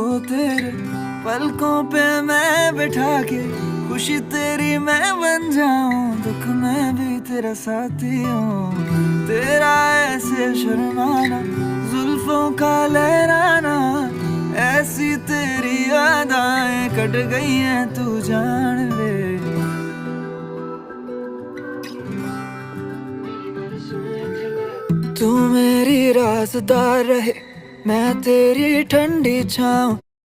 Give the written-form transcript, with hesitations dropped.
को तेरे पलकों पे मैं बिठा के, खुशी तेरी मैं बन जाऊं, दुख में भी तेरा साथी हूँ। तेरा ऐसे शर्माना, जुल्फों का लहराना, ऐसी तेरी यादें कट गई हैं तू जान ले। तू मेरी राज़दार रहे, मैं तेरी ठंडी छाँव।